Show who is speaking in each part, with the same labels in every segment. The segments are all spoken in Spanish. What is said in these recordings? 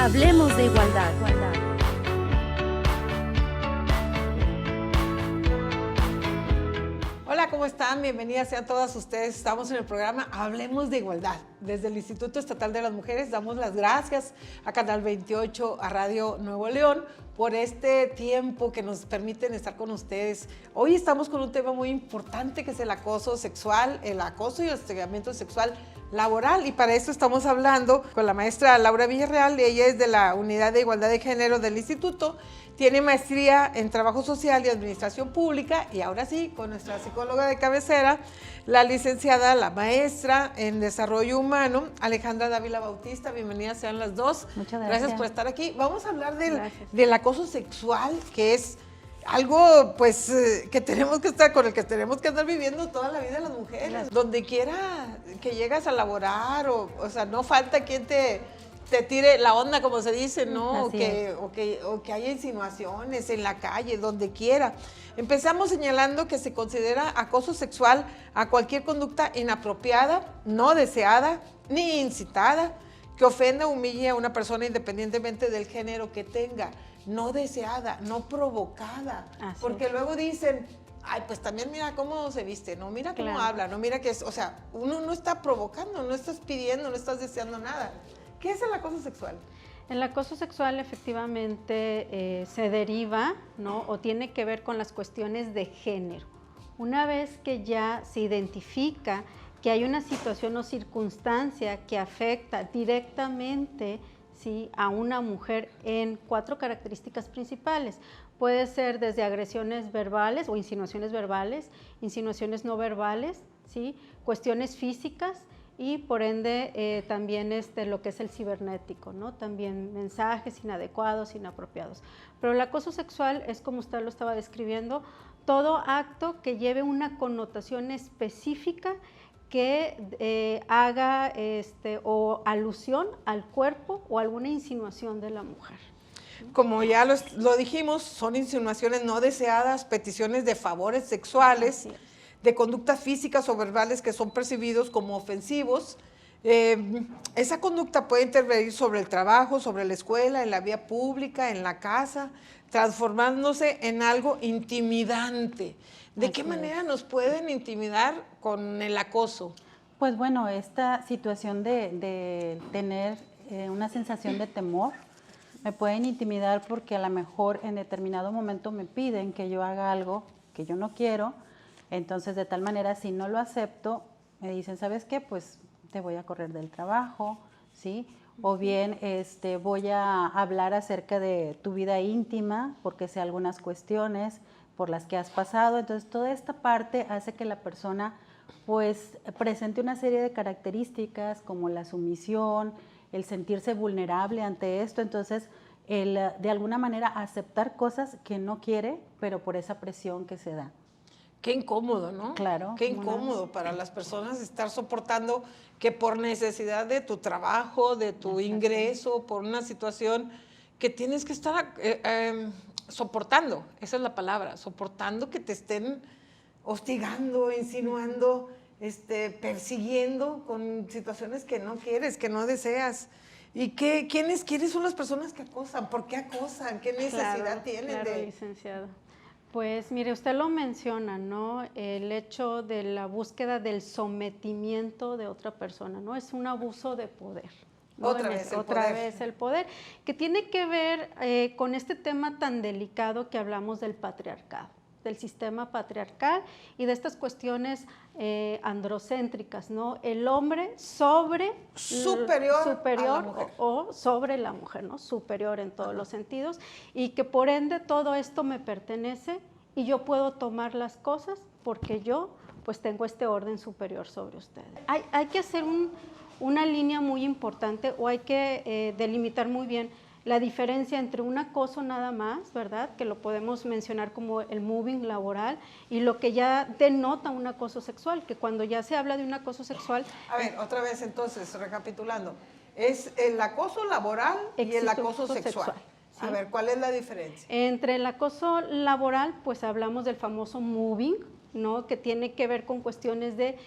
Speaker 1: Hablemos de igualdad.
Speaker 2: Hola, ¿cómo están? Bienvenidas sean todas ustedes. Estamos en el programa Hablemos de Igualdad. Desde el Instituto Estatal de las Mujeres damos las gracias a Canal 28, a Radio Nuevo León, por este tiempo que nos permiten estar con ustedes. Hoy estamos con un tema muy importante que es el acoso sexual, el acoso y el hostigamiento sexual laboral, y para eso estamos hablando con la maestra Laura Villarreal. Ella es de la Unidad de Igualdad de Género del Instituto, tiene maestría en Trabajo Social y Administración Pública, y ahora sí, con nuestra psicóloga de cabecera, la licenciada, la maestra en Desarrollo Humano, Alejandra Dávila Bautista. Bienvenidas sean las dos.
Speaker 3: Muchas gracias.
Speaker 2: Gracias por estar aquí. Vamos a hablar del acoso sexual, que es algo pues que tenemos que estar, con el que tenemos que andar viviendo toda la vida las mujeres. Donde quiera que llegas a laborar, o sea, no falta quien te tire la onda, como se dice, ¿no? O que haya insinuaciones en la calle, donde quiera. Empezamos señalando que se considera acoso sexual a cualquier conducta inapropiada, no deseada, ni incitada, que ofenda o humille a una persona independientemente del género que tenga. No deseada, no provocada. Porque luego dicen, ay, pues también mira cómo se viste, no, mira cómo habla, no, mira que es, o sea, uno no está provocando, no estás pidiendo, no estás deseando nada. ¿Qué es el acoso sexual?
Speaker 3: El acoso sexual efectivamente se deriva, ¿no? O tiene que ver con las cuestiones de género. Una vez que ya se identifica que hay una situación o circunstancia que afecta directamente, ¿sí?, a una mujer en 4 características principales. Puede ser desde agresiones verbales o insinuaciones verbales, insinuaciones no verbales, ¿sí?, cuestiones físicas, y por ende también lo que es el cibernético, ¿no? También mensajes inadecuados, inapropiados. Pero el acoso sexual es, como usted lo estaba describiendo, todo acto que lleve una connotación específica que haga o alusión al cuerpo o alguna insinuación de la mujer.
Speaker 2: Como ya lo dijimos, son insinuaciones no deseadas, peticiones de favores sexuales, de conductas físicas o verbales que son percibidos como ofensivos. Esa conducta puede intervenir sobre el trabajo, sobre la escuela, en la vía pública, en la casa, transformándose en algo intimidante. ¿De qué manera nos pueden intimidar con el acoso?
Speaker 4: Pues bueno, esta situación de tener una sensación de temor, me pueden intimidar porque a lo mejor en determinado momento me piden que yo haga algo que yo no quiero. Entonces, de tal manera, si no lo acepto, me dicen, ¿sabes qué? Pues te voy a correr del trabajo, ¿sí? O bien voy a hablar acerca de tu vida íntima, porque sé algunas cuestiones por las que has pasado. Entonces, toda esta parte hace que la persona pues presente una serie de características como la sumisión, el sentirse vulnerable ante esto. Entonces, el de alguna manera aceptar cosas que no quiere, pero por esa presión que se da.
Speaker 2: Qué incómodo, ¿no?
Speaker 4: Claro.
Speaker 2: Qué incómodo para las personas estar soportando que por necesidad de tu trabajo, de tu ingreso, por una situación que tienes que estar soportando, esa es la palabra, soportando que te estén hostigando, insinuando, persiguiendo con situaciones que no quieres, que no deseas. ¿Y quiénes son las personas que acosan? ¿Por qué acosan? ¿Qué necesidad tienen de...?
Speaker 3: Licenciado. Pues mire, usted lo menciona, ¿no? El hecho de la búsqueda del sometimiento de otra persona, ¿no? Es un abuso de poder, ¿no?
Speaker 2: Otra vez
Speaker 3: el poder, que tiene que ver con este tema tan delicado que hablamos del patriarcado, del sistema patriarcal y de estas cuestiones androcéntricas, ¿no? El hombre superior
Speaker 2: a la mujer.
Speaker 3: o sobre la mujer, ¿no? Superior en todos los sentidos, y que por ende todo esto me pertenece y yo puedo tomar las cosas porque yo pues tengo este orden superior sobre ustedes. Hay que hacer una línea muy importante, o hay que delimitar muy bien la diferencia entre un acoso nada más, ¿verdad?, que lo podemos mencionar como el moving laboral, y lo que ya denota un acoso sexual, que cuando ya se habla de un acoso sexual...
Speaker 2: A ver, otra vez entonces, recapitulando, es el acoso laboral y el acoso sexual. ¿Sí? A ver, ¿cuál es la diferencia?
Speaker 3: Entre el acoso laboral, pues hablamos del famoso moving, ¿no?, que tiene que ver con cuestiones de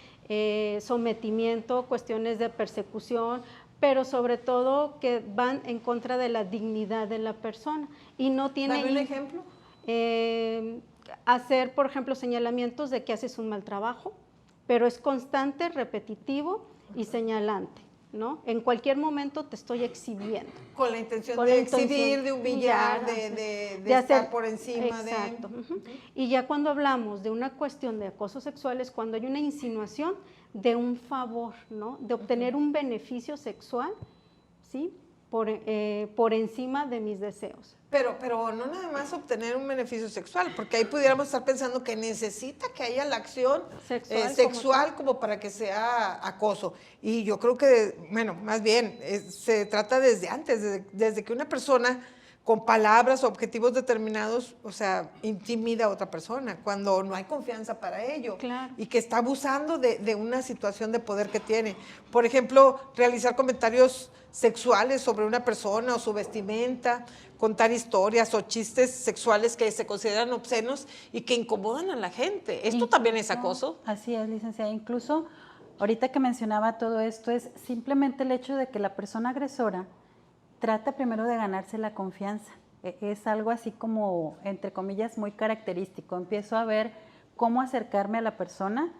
Speaker 3: sometimiento, cuestiones de persecución, pero sobre todo que van en contra de la dignidad de la persona y no tiene...
Speaker 2: ¿Dame un ejemplo?
Speaker 3: Hacer, por ejemplo, señalamientos de que haces un mal trabajo, pero es constante, repetitivo y señalante, ¿no? En cualquier momento te estoy exhibiendo.
Speaker 2: Con la intención
Speaker 3: Con
Speaker 2: de
Speaker 3: la intención
Speaker 2: exhibir, de humillar, de estar
Speaker 3: hacer,
Speaker 2: por encima
Speaker 3: exacto,
Speaker 2: de...
Speaker 3: Y ya cuando hablamos de una cuestión de acoso sexual es cuando hay una insinuación de un favor, ¿no? De obtener un beneficio sexual, ¿sí? Por encima de mis deseos.
Speaker 2: Pero no nada más obtener un beneficio sexual, porque ahí pudiéramos estar pensando que necesita que haya la acción sexual como para que sea acoso. Y yo creo que, bueno, más bien, se trata desde antes, desde que una persona con palabras o objetivos determinados, o sea, intimida a otra persona, cuando no hay confianza para ello.
Speaker 3: Claro.
Speaker 2: Y que está abusando de una situación de poder que tiene. Por ejemplo, realizar comentarios sexuales sobre una persona o su vestimenta, contar historias o chistes sexuales que se consideran obscenos y que incomodan a la gente. ¿Esto también es acoso?
Speaker 4: Así es, licenciada. Incluso, ahorita que mencionaba todo esto, es simplemente el hecho de que la persona agresora trata primero de ganarse la confianza. Es algo así como, entre comillas, muy característico. Empiezo a ver cómo acercarme a la persona,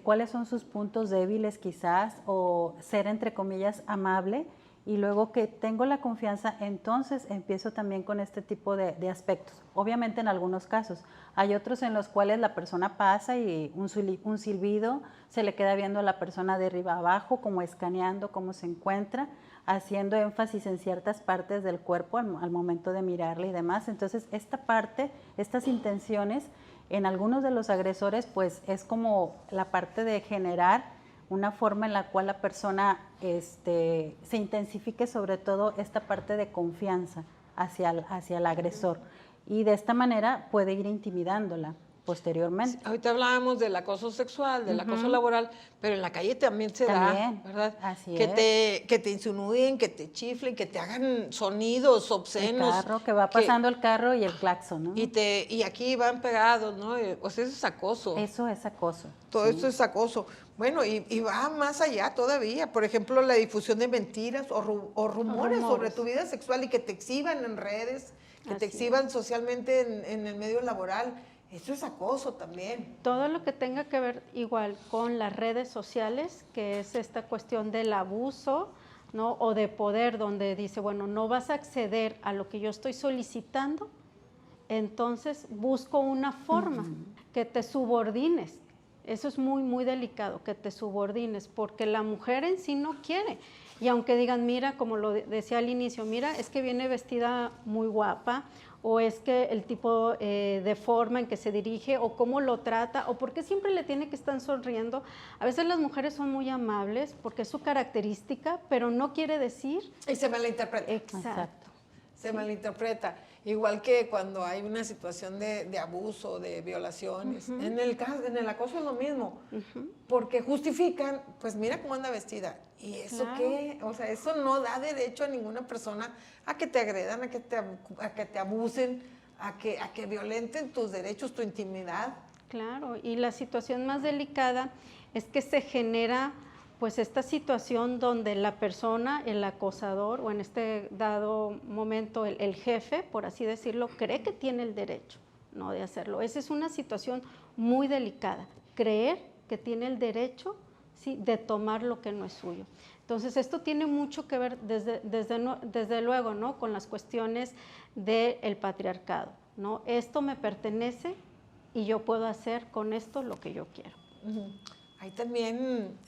Speaker 4: cuáles son sus puntos débiles quizás, o ser, entre comillas, amable. Y luego que tengo la confianza, entonces empiezo también con este tipo de aspectos. Obviamente en algunos casos. Hay otros en los cuales la persona pasa y un silbido, se le queda viendo a la persona de arriba abajo, como escaneando cómo se encuentra, haciendo énfasis en ciertas partes del cuerpo al momento de mirarle y demás. Entonces, esta parte, estas intenciones, en algunos de los agresores, pues es como la parte de generar una forma en la cual la persona se intensifique sobre todo esta parte de confianza hacia el agresor. Y de esta manera puede ir intimidándola posteriormente.
Speaker 2: Sí, ahorita hablábamos del acoso sexual, del acoso laboral, pero en la calle también se da, ¿verdad?
Speaker 4: Así
Speaker 2: que te insinúen, que te chiflen, que te hagan sonidos obscenos.
Speaker 4: El carro, que va pasando el carro y el claxon, ¿no?
Speaker 2: Y aquí van pegados, ¿no? O sea, eso es acoso.
Speaker 4: Eso es acoso.
Speaker 2: Todo esto es acoso. Bueno, y va más allá todavía. Por ejemplo, la difusión de mentiras o rumores sobre tu vida sexual y que te exhiban en redes, que te exhiban socialmente en el medio laboral. Eso es acoso también.
Speaker 3: Todo lo que tenga que ver igual con las redes sociales, que es esta cuestión del abuso, ¿no? O de poder, donde dice, bueno, no vas a acceder a lo que yo estoy solicitando, entonces busco una forma que te subordines. Eso es muy, muy delicado, que te subordines, porque la mujer en sí no quiere. Y aunque digan, mira, como lo decía al inicio, mira, es que viene vestida muy guapa, o es que el tipo de forma en que se dirige, o cómo lo trata, o porque siempre le tiene que estar sonriendo. A veces las mujeres son muy amables, porque es su característica, pero no quiere decir...
Speaker 2: Y se malinterpreta.
Speaker 3: Exacto.
Speaker 2: Se malinterpreta. Igual que cuando hay una situación de abuso, de violaciones. En el acoso es lo mismo. Porque justifican, pues mira cómo anda vestida. ¿Y eso qué? O sea, eso no da derecho a ninguna persona a que te agredan, a que te abusen, a que violenten tus derechos, tu intimidad.
Speaker 3: Claro, y la situación más delicada es que se genera pues esta situación donde la persona, el acosador, o en este dado momento el jefe, por así decirlo, cree que tiene el derecho, ¿no?, de hacerlo. Esa es una situación muy delicada, creer que tiene el derecho, ¿sí?, de tomar lo que no es suyo. Entonces, esto tiene mucho que ver, desde luego, ¿no?, con las cuestiones del patriarcado, ¿no? Esto me pertenece y yo puedo hacer con esto lo que yo quiero.
Speaker 2: Hay también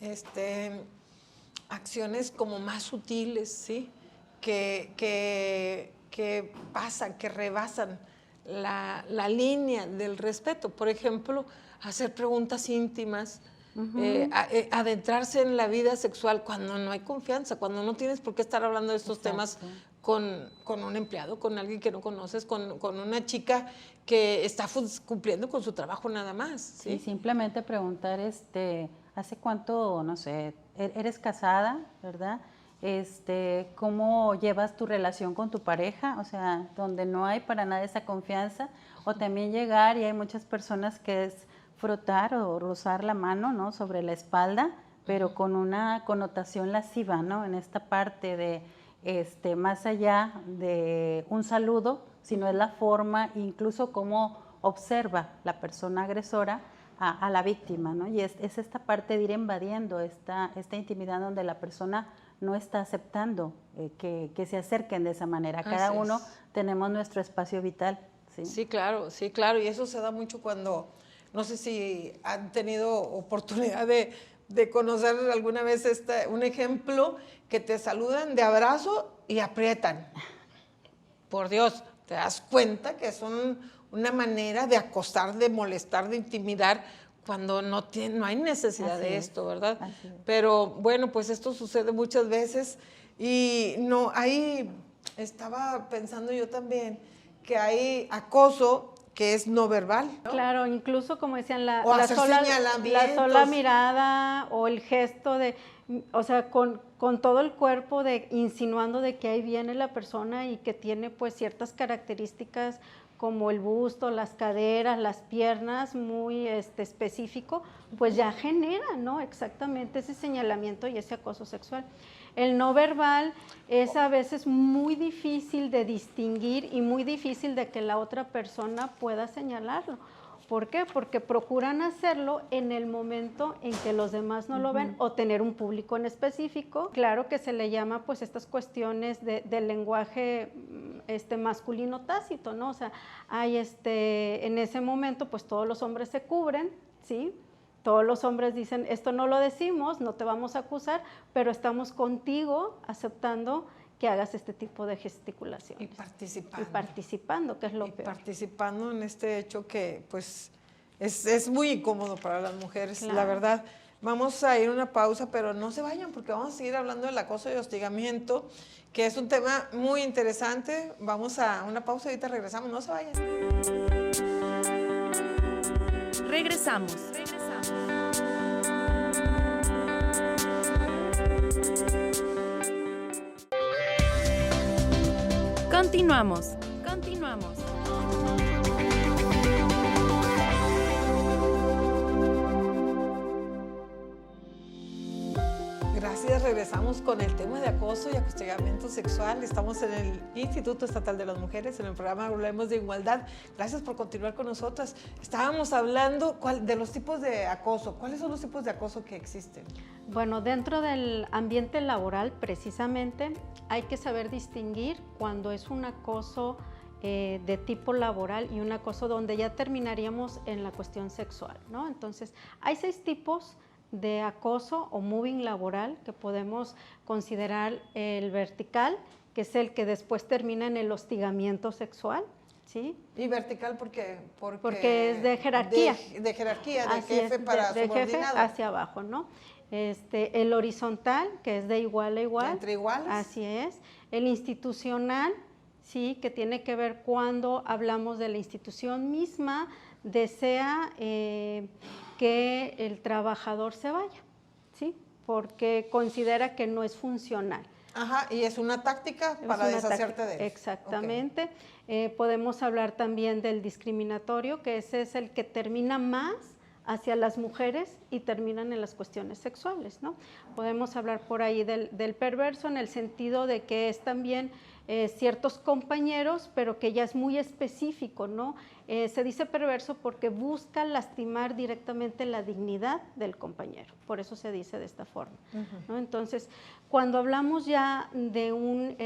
Speaker 2: acciones como más sutiles, ¿sí? Que pasan, que rebasan la línea del respeto. Por ejemplo, hacer preguntas íntimas, adentrarse en la vida sexual cuando no hay confianza, cuando no tienes por qué estar hablando de estos temas con un empleado, con alguien que no conoces, con una chica que está cumpliendo con su trabajo nada más. Sí,
Speaker 4: simplemente preguntar, ¿hace cuánto, no sé, eres casada, verdad? ¿Cómo llevas tu relación con tu pareja? O sea, donde no hay para nada esa confianza. O también llegar, y hay muchas personas que es frotar o rozar la mano, ¿no?, sobre la espalda, pero con una connotación lasciva, ¿no?, en esta parte de más allá de un saludo, sino es la forma, incluso cómo observa la persona agresora a la víctima, ¿no? Y es esta parte de ir invadiendo esta intimidad donde la persona no está aceptando que se acerquen de esa manera. Cada uno tenemos nuestro espacio vital. ¿Sí?
Speaker 2: Sí, claro, y eso se da mucho cuando, no sé si han tenido oportunidad de conocer alguna vez un ejemplo que te saludan de abrazo y aprietan. Por Dios, te das cuenta que son una manera de acosar, de molestar, de intimidar, cuando no hay necesidad de esto, ¿verdad? Pero bueno, pues esto sucede muchas veces y no, ahí estaba pensando yo también que hay acoso que es no verbal, ¿no?
Speaker 3: Claro, incluso como decían, la sola mirada o el gesto de, o sea, con todo el cuerpo insinuando de que ahí viene la persona y que tiene pues ciertas características como el busto, las caderas, las piernas, muy específico, pues ya genera, ¿no?, exactamente ese señalamiento y ese acoso sexual. El no verbal es a veces muy difícil de distinguir y muy difícil de que la otra persona pueda señalarlo. ¿Por qué? Porque procuran hacerlo en el momento en que los demás no lo ven o tener un público en específico. Claro que se le llama pues estas cuestiones del lenguaje masculino tácito, ¿no? O sea, hay en ese momento pues todos los hombres se cubren, ¿sí? Todos los hombres dicen, esto no lo decimos, no te vamos a acusar, pero estamos contigo aceptando que hagas este tipo de gesticulaciones.
Speaker 2: Y participando.
Speaker 3: Y participando, que es lo peor.
Speaker 2: Participando en este hecho que pues es muy incómodo para las mujeres,
Speaker 3: claro,
Speaker 2: la verdad. Vamos a ir a una pausa, pero no se vayan porque vamos a seguir hablando del acoso y hostigamiento, que es un tema muy interesante. Vamos a una pausa y ahorita regresamos, no se vayan.
Speaker 1: Regresamos. Continuamos.
Speaker 2: Gracias, regresamos con el tema de acoso y hostigamiento sexual. Estamos en el Instituto Estatal de las Mujeres, en el programa Hablemos de Igualdad. Gracias por continuar con nosotras. Estábamos hablando de los tipos de acoso. ¿Cuáles son los tipos de acoso que existen?
Speaker 3: Bueno, dentro del ambiente laboral, precisamente, hay que saber distinguir cuando es un acoso de tipo laboral y un acoso donde ya terminaríamos en la cuestión sexual, ¿no? Entonces, hay 6 tipos de acoso o moving laboral que podemos considerar: el vertical, que es el que después termina en el hostigamiento sexual, ¿sí?
Speaker 2: Y vertical porque
Speaker 3: es de jerarquía.
Speaker 2: De jerarquía, de jefe para subordinado.
Speaker 3: De jefe hacia abajo, ¿no? El horizontal, que es de igual a igual.
Speaker 2: Entre iguales.
Speaker 3: Así es. El institucional, sí, que tiene que ver cuando hablamos de la institución misma, desea que el trabajador se vaya, ¿sí? Porque considera que no es funcional.
Speaker 2: Ajá, y es una táctica para deshacerte de él.
Speaker 3: Exactamente. Okay. Podemos hablar también del discriminatorio, que ese es el que termina más hacia las mujeres y terminan en las cuestiones sexuales, ¿no? Podemos hablar por ahí del perverso, en el sentido de que es también ciertos compañeros, pero que ya es muy específico, ¿no? Se dice perverso porque busca lastimar directamente la dignidad del compañero, por eso se dice de esta forma, ¿no? Entonces, cuando hablamos ya de un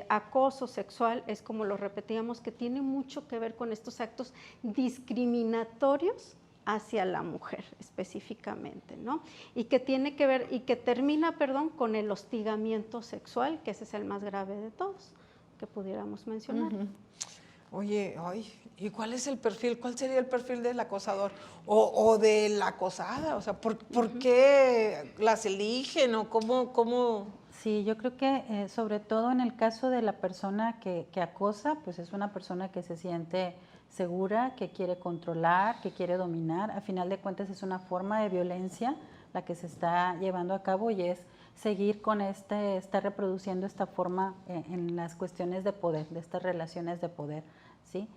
Speaker 3: acoso sexual, es como lo repetíamos, que tiene mucho que ver con estos actos discriminatorios hacia la mujer específicamente, ¿no? Y que tiene que ver, y que termina, con el hostigamiento sexual, que ese es el más grave de todos, que pudiéramos mencionar.
Speaker 2: Oye, ¿y cuál es el perfil? ¿Cuál sería el perfil del acosador o de la acosada? O sea, ¿por qué las eligen o cómo?
Speaker 4: Sí, yo creo que sobre todo en el caso de la persona que acosa, pues es una persona que se siente segura, que quiere controlar, que quiere dominar. A final de cuentas es una forma de violencia la que se está llevando a cabo y es seguir con está reproduciendo esta forma en las cuestiones de poder, de estas relaciones de poder, ¿sí?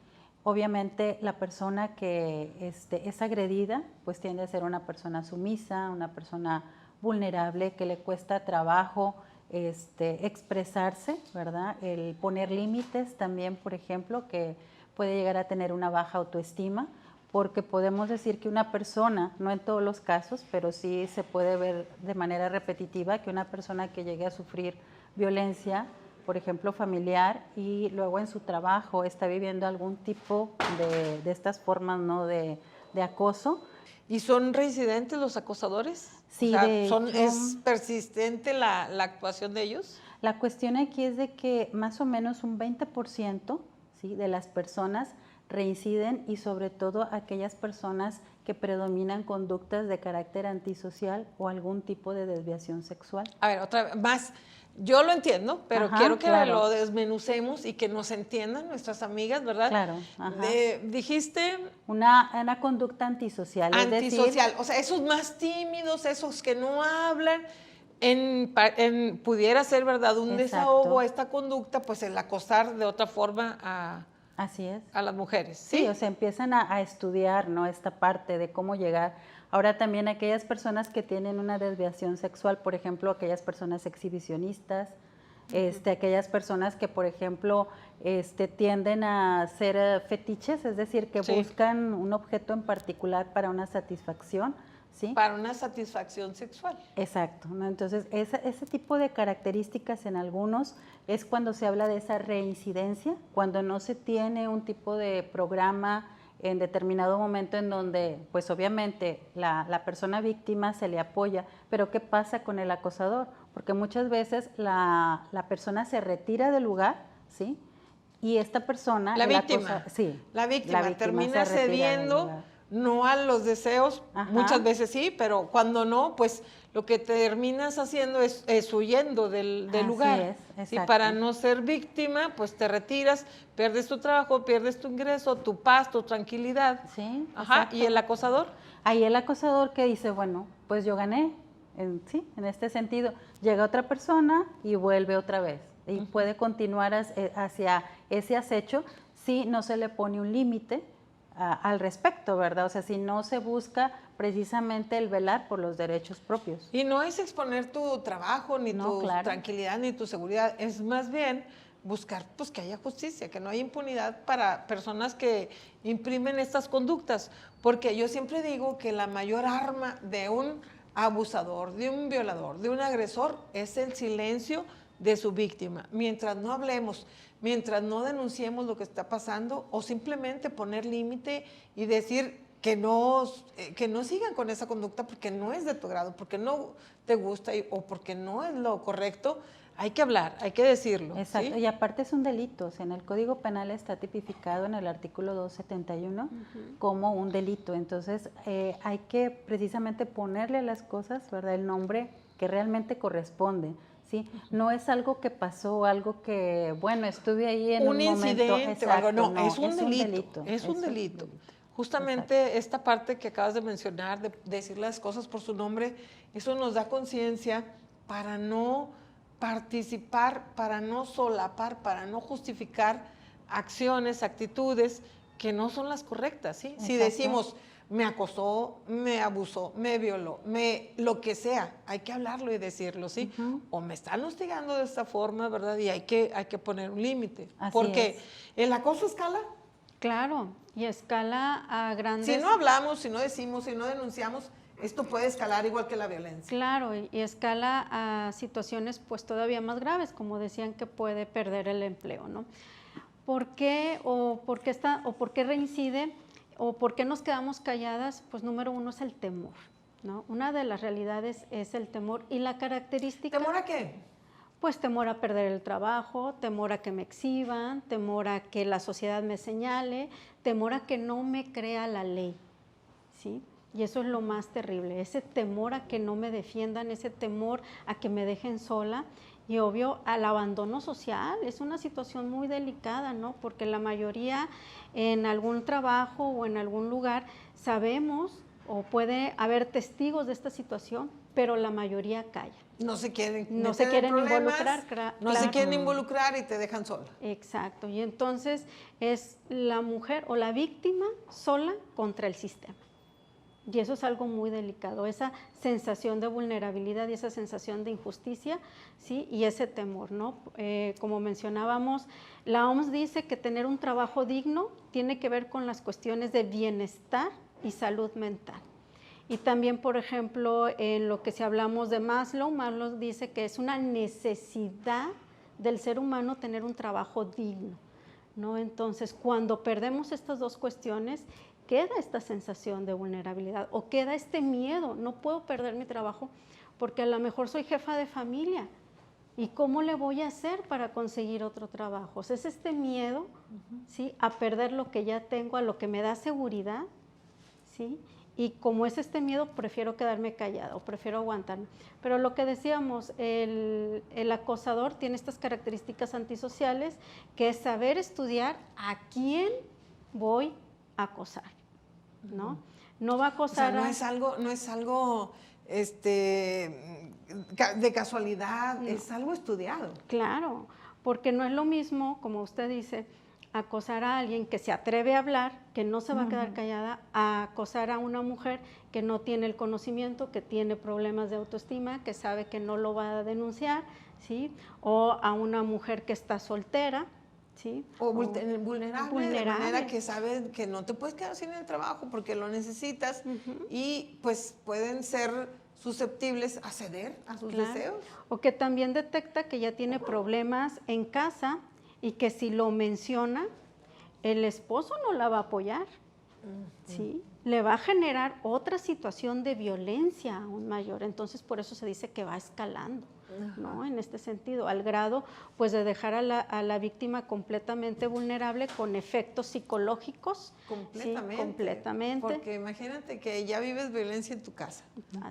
Speaker 4: Obviamente la persona que es agredida pues tiende a ser una persona sumisa, una persona vulnerable, que le cuesta trabajo expresarse, ¿verdad? El poner límites también, por ejemplo, que puede llegar a tener una baja autoestima, porque podemos decir que una persona, no en todos los casos, pero sí se puede ver de manera repetitiva que una persona que llegue a sufrir violencia, por ejemplo, familiar, y luego en su trabajo está viviendo algún tipo de estas formas, ¿no?, de acoso.
Speaker 2: ¿Y son reincidentes los acosadores?
Speaker 4: Sí,
Speaker 2: o sea,
Speaker 4: de hecho,
Speaker 2: ¿es persistente la actuación de ellos?
Speaker 4: La cuestión aquí es de que más o menos un 20%, ¿sí?, de las personas reinciden, y sobre todo aquellas personas que predominan conductas de carácter antisocial o algún tipo de desviación sexual.
Speaker 2: A ver, otra vez más. Yo lo entiendo, pero
Speaker 4: Ajá,
Speaker 2: quiero que
Speaker 4: claro.
Speaker 2: lo desmenucemos y que nos entiendan nuestras amigas, ¿verdad?
Speaker 4: Claro, ajá.
Speaker 2: Dijiste
Speaker 4: Una conducta antisocial.
Speaker 2: antisocial,
Speaker 4: es decir,
Speaker 2: o sea, esos más tímidos, esos que no hablan, pudiera ser, ¿verdad?, un
Speaker 4: Exacto.
Speaker 2: desahogo a esta conducta, pues el acosar de otra forma
Speaker 4: así es.
Speaker 2: a las mujeres,
Speaker 4: Sí,
Speaker 2: ¿sí?
Speaker 4: o sea, empiezan a estudiar, ¿no?, esta parte de cómo llegar. Ahora también aquellas personas que tienen una desviación sexual, por ejemplo, aquellas personas exhibicionistas, aquellas personas que, por ejemplo, tienden a ser fetiches, es decir, que
Speaker 2: Sí.
Speaker 4: buscan un objeto en particular para una satisfacción, ¿sí?
Speaker 2: Para una satisfacción sexual.
Speaker 4: Exacto, ¿no? Entonces, ese tipo de características en algunos es cuando se habla de esa reincidencia, cuando no se tiene un tipo de programa en determinado momento en donde, pues obviamente, la persona víctima se le apoya, pero ¿qué pasa con el acosador? Porque muchas veces la persona se retira del lugar, ¿sí? Y esta persona...
Speaker 2: La víctima.
Speaker 4: Sí.
Speaker 2: La víctima termina
Speaker 4: se retira del
Speaker 2: cediendo,
Speaker 4: lugar.
Speaker 2: no a los deseos,
Speaker 4: Ajá.
Speaker 2: muchas veces sí, pero cuando no, pues lo que terminas haciendo es huyendo del
Speaker 4: Así
Speaker 2: lugar.
Speaker 4: es,
Speaker 2: ¿Sí?
Speaker 4: exacto.
Speaker 2: Para no ser víctima, pues te retiras, pierdes tu trabajo, pierdes tu ingreso, tu paz, tu tranquilidad.
Speaker 4: Sí,
Speaker 2: Ajá.
Speaker 4: exacto.
Speaker 2: ¿Y el acosador?
Speaker 4: Ahí el acosador que dice, bueno, pues yo gané, sí, en este sentido. Llega otra persona y vuelve otra vez. Y puede continuar hacia ese acecho si no se le pone un límite al respecto, ¿verdad? O sea, si no se busca precisamente el velar por los derechos propios.
Speaker 2: Y no es exponer tu trabajo, ni
Speaker 4: No,
Speaker 2: tu
Speaker 4: claro.
Speaker 2: tranquilidad, ni tu seguridad, es más bien buscar pues que haya justicia, que no haya impunidad para personas que imprimen estas conductas, porque yo siempre digo que la mayor arma de un abusador, de un violador, de un agresor es el silencio de su víctima. Mientras no hablemos, mientras no denunciemos lo que está pasando, o simplemente poner límite y decir que no sigan con esa conducta porque no es de tu agrado, porque no te gusta o porque no es lo correcto, hay que hablar, hay que decirlo.
Speaker 4: Exacto,
Speaker 2: ¿sí?
Speaker 4: y aparte es un delito, o sea, en el Código Penal está tipificado en el artículo 271 como un delito, entonces hay que precisamente ponerle a las cosas, ¿verdad?, el nombre que realmente corresponde. ¿Sí? No es algo que pasó, algo que, bueno, estuve ahí en un momento.
Speaker 2: Incidente o algo,
Speaker 4: Exacto,
Speaker 2: no, es un delito. Es un delito. Justamente
Speaker 4: Exacto.
Speaker 2: esta parte que acabas de mencionar, de decir las cosas por su nombre, eso nos da conciencia para no participar, para no solapar, para no justificar acciones, actitudes que no son las correctas, ¿sí? Si decimos, me acosó, me abusó, me violó, lo que sea, hay que hablarlo y decirlo, ¿sí? O me están hostigando de esta forma, ¿verdad? Y hay que poner un límite. Porque el acoso escala.
Speaker 3: Claro, y escala a grandes...
Speaker 2: Si no hablamos, si no decimos, si no denunciamos, esto puede escalar igual que la violencia. Claro,
Speaker 3: y escala a situaciones pues todavía más graves, como decían, que puede perder el empleo, ¿no? ¿Por qué por qué reincide? ¿O por qué nos quedamos calladas? Pues número uno es el temor, ¿no? Una de las realidades es el temor y la característica...
Speaker 2: ¿Temor a qué?
Speaker 3: Pues temor a perder el trabajo, temor a que me exhiban, temor a que la sociedad me señale, temor a que no me crea la ley, ¿sí? Y eso es lo más terrible, ese temor a que no me defiendan, ese temor a que me dejen sola. Y obvio, al abandono social, es una situación muy delicada, ¿no? Porque la mayoría en algún trabajo o en algún lugar sabemos o puede haber testigos de esta situación pero la mayoría calla.
Speaker 2: No se quieren
Speaker 3: No se quieren involucrar,
Speaker 2: no se quieren involucrar y te dejan sola.
Speaker 3: Exacto, y entonces es la mujer o la víctima sola contra el sistema. Y eso es algo muy delicado, esa sensación de vulnerabilidad y esa sensación de injusticia, ¿sí? Y ese temor, ¿no? Como mencionábamos, la OMS dice que tener un trabajo digno tiene que ver con las cuestiones de bienestar y salud mental. Y también, por ejemplo, en lo que si hablamos de Maslow, Maslow dice que es una necesidad del ser humano tener un trabajo digno, ¿no? Entonces, cuando perdemos estas dos cuestiones, queda esta sensación de vulnerabilidad o queda este miedo, no puedo perder mi trabajo porque a lo mejor soy jefa de familia y ¿cómo le voy a hacer para conseguir otro trabajo? O sea, es este miedo, ¿sí? A perder lo que ya tengo, a lo que me da seguridad, ¿sí? Y como es este miedo, prefiero quedarme callada o prefiero aguantarme. Pero lo que decíamos, el acosador tiene estas características antisociales, que es saber estudiar a quién voy a acosar, ¿no? No va a acosar.
Speaker 2: O sea, no es algo de casualidad, no. Es algo estudiado.
Speaker 3: Claro, porque no es lo mismo, como usted dice, acosar a alguien que se atreve a hablar, que no se va a quedar callada, a acosar a una mujer que no tiene el conocimiento, que tiene problemas de autoestima, que sabe que no lo va a denunciar, ¿sí? O a una mujer que está soltera, ¿sí?
Speaker 2: O vulnerable, de manera que sabe que no te puedes quedar sin el trabajo porque lo necesitas y pues pueden ser susceptibles a ceder a sus deseos.
Speaker 3: O que también detecta que ya tiene problemas en casa y que si lo menciona, el esposo no la va a apoyar, ¿sí? Le va a generar otra situación de violencia aún mayor. Entonces, por eso se dice que va escalando, ¿no? En este sentido, al grado pues de dejar a la víctima completamente vulnerable con efectos psicológicos.
Speaker 2: Completamente.
Speaker 3: ¿Sí? Completamente.
Speaker 2: Porque imagínate que ya vives violencia en tu casa,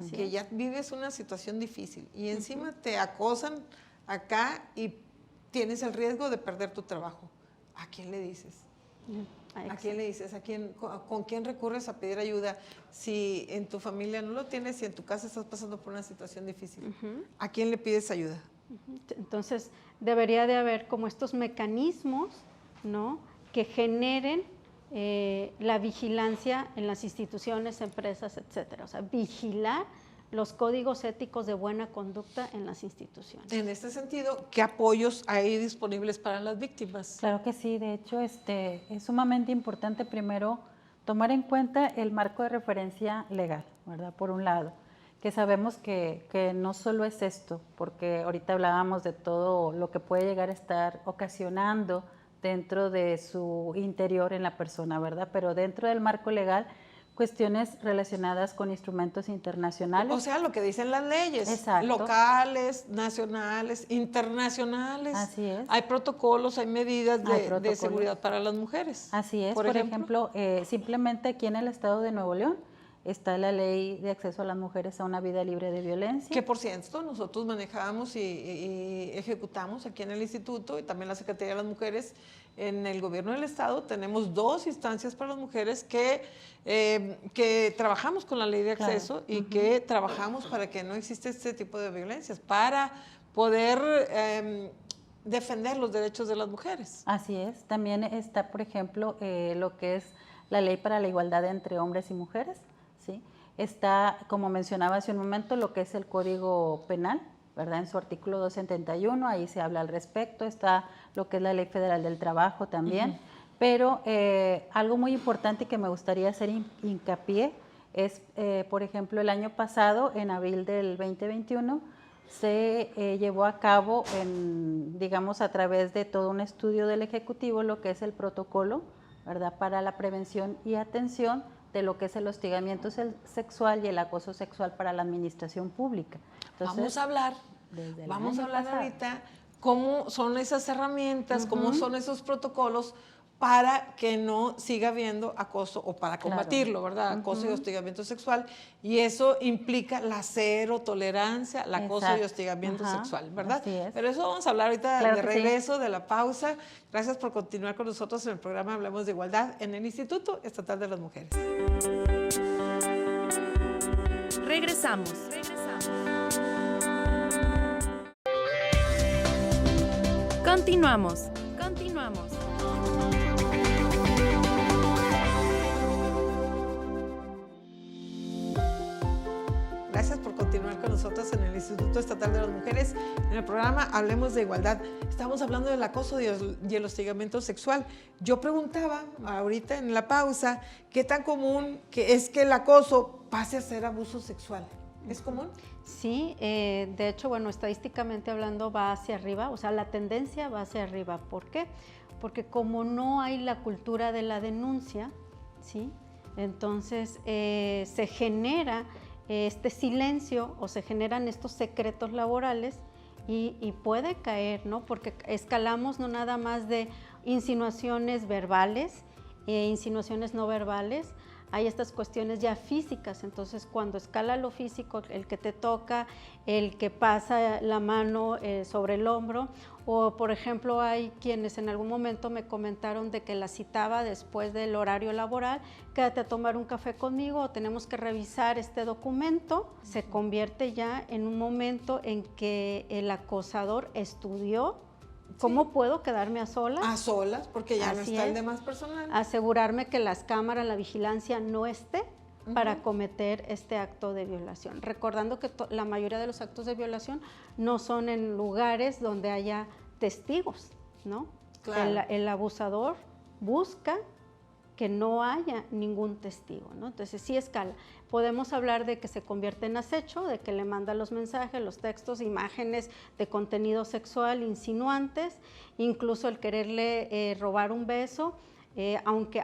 Speaker 2: que ya vives una situación difícil y encima te acosan acá y tienes el riesgo de perder tu trabajo. ¿A quién le dices? ¿A quién le dices? ¿Con quién recurres a pedir ayuda? Si en tu familia no lo tienes y en tu casa estás pasando por una situación difícil, ¿a quién le pides ayuda?
Speaker 3: Entonces, debería de haber como estos mecanismos, ¿no? Que generen la vigilancia en las instituciones, empresas, etcétera. O sea, vigilar los códigos éticos de buena conducta en las instituciones.
Speaker 2: En este sentido, ¿qué apoyos hay disponibles para las víctimas?
Speaker 4: Claro que sí, de hecho es sumamente importante primero tomar en cuenta el marco de referencia legal, ¿verdad? Por un lado, que sabemos que no solo es esto, porque ahorita hablábamos de todo lo que puede llegar a estar ocasionando dentro de su interior en la persona, ¿verdad? Pero dentro del marco legal, cuestiones relacionadas con instrumentos internacionales.
Speaker 2: O sea, lo que dicen las leyes.
Speaker 4: Exacto.
Speaker 2: Locales, nacionales, internacionales.
Speaker 4: Así es.
Speaker 2: Hay protocolos, hay medidas de seguridad para las mujeres.
Speaker 4: Así es. Por ejemplo, simplemente aquí en el estado de Nuevo León está la ley de acceso a las mujeres a una vida libre de violencia.
Speaker 2: Que por cierto, nosotros manejamos y ejecutamos aquí en el instituto y también la Secretaría de las Mujeres en el gobierno del estado. Tenemos 2 instancias para las mujeres que trabajamos con la ley de acceso y que trabajamos para que no exista este tipo de violencias, para poder defender los derechos de las mujeres.
Speaker 4: Así es. También está, por ejemplo, lo que es la ley para la igualdad entre hombres y mujeres. ¿Sí? Está, como mencionaba hace un momento, lo que es el Código Penal, ¿verdad? En su artículo 271, ahí se habla al respecto. Está lo que es la Ley Federal del Trabajo también. Pero algo muy importante que me gustaría hacer hincapié es, por ejemplo, el año pasado, en abril del 2021, se llevó a cabo, digamos, a través de todo un estudio del Ejecutivo, lo que es el protocolo, ¿verdad? Para la prevención y atención de lo que es el hostigamiento sexual y el acoso sexual para la administración pública. Entonces,
Speaker 2: vamos a hablar ahorita cómo son esas herramientas, cómo son esos protocolos para que no siga habiendo acoso o para combatirlo, ¿verdad? Acoso y hostigamiento sexual. Y eso implica la cero tolerancia al acoso y hostigamiento sexual, ¿verdad?
Speaker 4: Así es.
Speaker 2: Pero eso vamos a hablar ahorita de regreso, de la pausa. Gracias por continuar con nosotros en el programa Hablemos de Igualdad en el Instituto Estatal de las Mujeres.
Speaker 1: Regresamos. Continuamos. Continuamos.
Speaker 2: Gracias por continuar con nosotros en el Instituto Estatal de las Mujeres. En el programa Hablemos de Igualdad. Estamos hablando del acoso y el hostigamiento sexual. Yo preguntaba ahorita en la pausa, ¿qué tan común que es que el acoso pase a ser abuso sexual? ¿Es común?
Speaker 3: Sí, de hecho, bueno, estadísticamente hablando va hacia arriba, o sea, la tendencia va hacia arriba. ¿Por qué? Porque como no hay la cultura de la denuncia, ¿sí? Entonces se genera este silencio o se generan estos secretos laborales y puede caer, ¿no? Porque escalamos no nada más de insinuaciones verbales, insinuaciones no verbales, hay estas cuestiones ya físicas. Entonces cuando escala lo físico, el que te toca, el que pasa la mano sobre el hombro, o por ejemplo hay quienes en algún momento me comentaron de que la citaba después del horario laboral, quédate a tomar un café conmigo o tenemos que revisar este documento, se convierte ya en un momento en que el acosador estudió. ¿Cómo puedo quedarme a solas?
Speaker 2: A solas, porque ya no
Speaker 3: Así
Speaker 2: está el
Speaker 3: es.
Speaker 2: demás personal.
Speaker 3: Asegurarme que las cámaras, la vigilancia no esté para cometer este acto de violación. Recordando que la mayoría de los actos de violación no son en lugares donde haya testigos, ¿no?
Speaker 2: Claro.
Speaker 3: El abusador busca que no haya ningún testigo, ¿no? Entonces sí escala. Podemos hablar de que se convierte en acecho, de que le manda los mensajes, los textos, imágenes de contenido sexual insinuantes, incluso el quererle robar un beso, aunque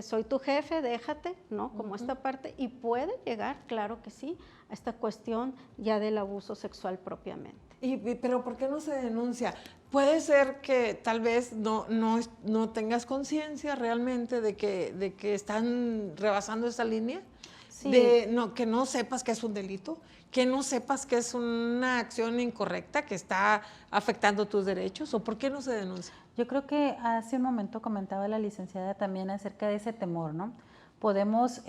Speaker 3: soy tu jefe, déjate, ¿no? Como esta parte, y puede llegar, claro que sí, a esta cuestión ya del abuso sexual propiamente.
Speaker 2: Pero ¿por qué no se denuncia? Puede ser que tal vez no tengas conciencia realmente de que están rebasando esa línea,
Speaker 3: Sí.
Speaker 2: que no sepas que es un delito, que no sepas que es una acción incorrecta, que está afectando tus derechos, ¿o por qué no se denuncia?
Speaker 4: Yo creo que hace un momento comentaba la licenciada también acerca de ese temor, ¿no? Podemos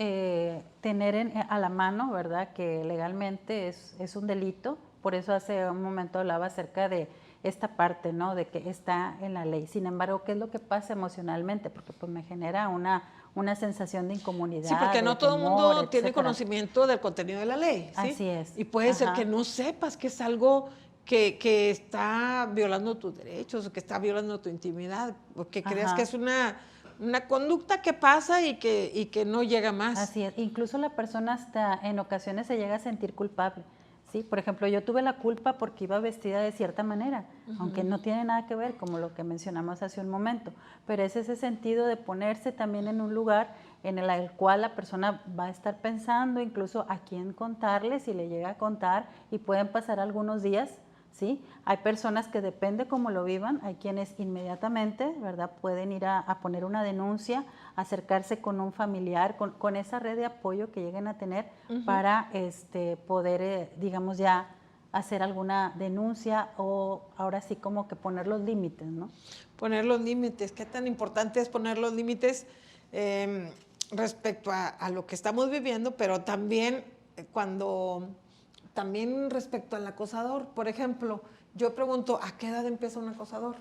Speaker 4: tener a la mano, ¿verdad?, que legalmente es un delito. Por eso hace un momento hablaba acerca de esta parte, ¿no?, de que está en la ley. Sin embargo, ¿qué es lo que pasa emocionalmente? Porque pues me genera una sensación de incomodidad.
Speaker 2: Sí, porque no todo el mundo tiene conocimiento del contenido de la ley, ¿sí?
Speaker 4: Así es.
Speaker 2: Y puede ser que no sepas que es algo que está violando tus derechos, o que está violando tu intimidad, o que creas que es una conducta que pasa y que no llega más.
Speaker 4: Así es. Incluso la persona hasta en ocasiones se llega a sentir culpable. Sí, por ejemplo, yo tuve la culpa porque iba vestida de cierta manera, aunque no tiene nada que ver, como lo que mencionamos hace un momento, pero es ese sentido de ponerse también en un lugar en el cual la persona va a estar pensando incluso a quién contarle, si le llega a contar, y pueden pasar algunos días, ¿sí? Hay personas que depende cómo lo vivan, hay quienes inmediatamente, ¿verdad?, pueden ir a poner una denuncia, acercarse con un familiar, con esa red de apoyo que lleguen a tener para poder, digamos, ya hacer alguna denuncia, o ahora sí como que poner los límites, ¿no?
Speaker 2: Poner los límites, ¿qué tan importante es poner los límites respecto a lo que estamos viviendo, pero también también respecto al acosador? Por ejemplo, yo pregunto, ¿a qué edad empieza un acosador?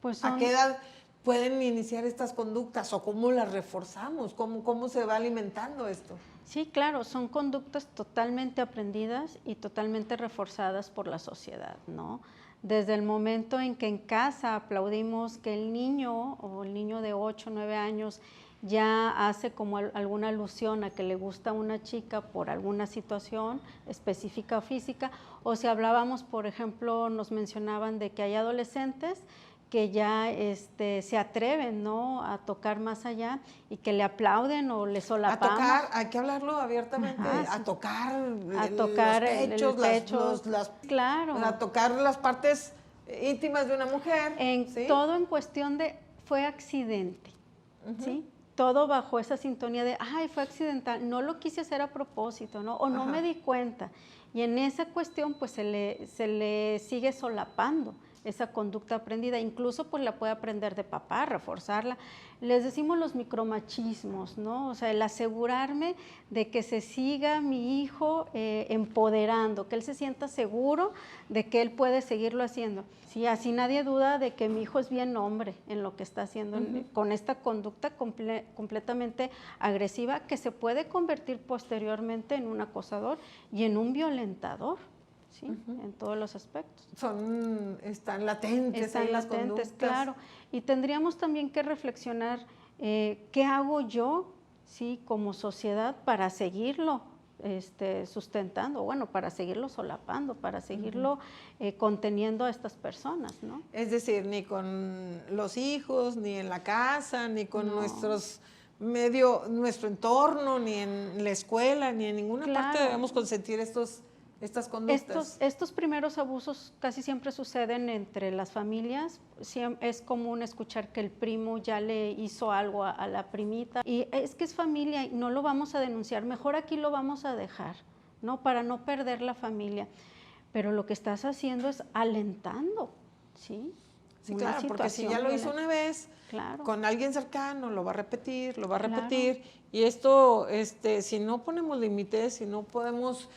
Speaker 3: Pues
Speaker 2: ¿A qué edad pueden iniciar estas conductas, o cómo las reforzamos? ¿Cómo se va alimentando esto?
Speaker 3: Sí, claro, son conductas totalmente aprendidas y totalmente reforzadas por la sociedad, ¿no? Desde el momento en que en casa aplaudimos que el niño o el niño de 8 o 9 años ya hace como alguna alusión a que le gusta a una chica por alguna situación específica o física, o si hablábamos, por ejemplo, nos mencionaban de que hay adolescentes que ya se atreven, ¿no?, a tocar más allá y que le aplauden o le solapamos.
Speaker 2: A tocar, hay que hablarlo abiertamente,
Speaker 3: Ajá,
Speaker 2: a tocar
Speaker 3: el
Speaker 2: los
Speaker 3: pecho,
Speaker 2: pechos,
Speaker 3: claro.
Speaker 2: a tocar las partes íntimas de una mujer. ¿Sí?
Speaker 3: Todo en cuestión de fue accidente, ¿sí? Todo bajo esa sintonía de, ay, fue accidental, no lo quise hacer a propósito, ¿no? O no me di cuenta. Y en esa cuestión, pues se le sigue solapando. esa conducta aprendida, incluso pues la puede aprender de papá, reforzarla. Les decimos los micromachismos, ¿no? O sea, el asegurarme de que se siga mi hijo empoderando, que él se sienta seguro de que él puede seguirlo haciendo. Sí, así nadie duda de que mi hijo es bien hombre en lo que está haciendo, con esta conducta completamente agresiva que se puede convertir posteriormente en un acosador y en un violentador. ¿Sí? En todos los aspectos.
Speaker 2: Están latentes ahí las conductas.
Speaker 3: Claro. Y tendríamos también que reflexionar qué hago yo, ¿sí? Como sociedad para seguirlo sustentando, bueno, para seguirlo solapando, para seguirlo conteniendo a estas personas, ¿no?
Speaker 2: Es decir, ni con los hijos, ni en la casa, ni con nuestro entorno, ni en la escuela, ni en ninguna parte debemos consentir estas conductas.
Speaker 3: Estos primeros abusos casi siempre suceden entre las familias. Es común escuchar que el primo ya le hizo algo a la primita y es que es familia y no lo vamos a denunciar, mejor aquí lo vamos a dejar, ¿no? Para no perder la familia. Pero lo que estás haciendo es alentando, ¿sí?
Speaker 2: Sí, claro, porque si ya lo hizo una vez, con alguien cercano, lo va a repetir, y esto, si no ponemos límites, si no ponemos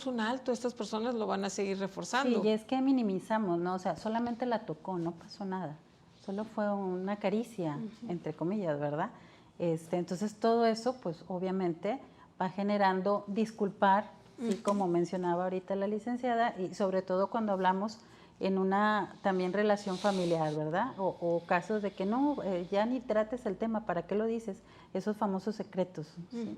Speaker 2: un alto, estas personas lo van a seguir reforzando.
Speaker 4: Sí, y es que minimizamos, ¿no? O sea, solamente la tocó, no pasó nada, solo fue una caricia, entre comillas, ¿verdad? Entonces todo eso, pues obviamente va generando disculpar, sí, como mencionaba ahorita la licenciada, y sobre todo cuando hablamos en una también relación familiar, ¿verdad? O casos de que no, ya ni trates el tema, ¿para qué lo dices? Esos famosos secretos. ¿Sí?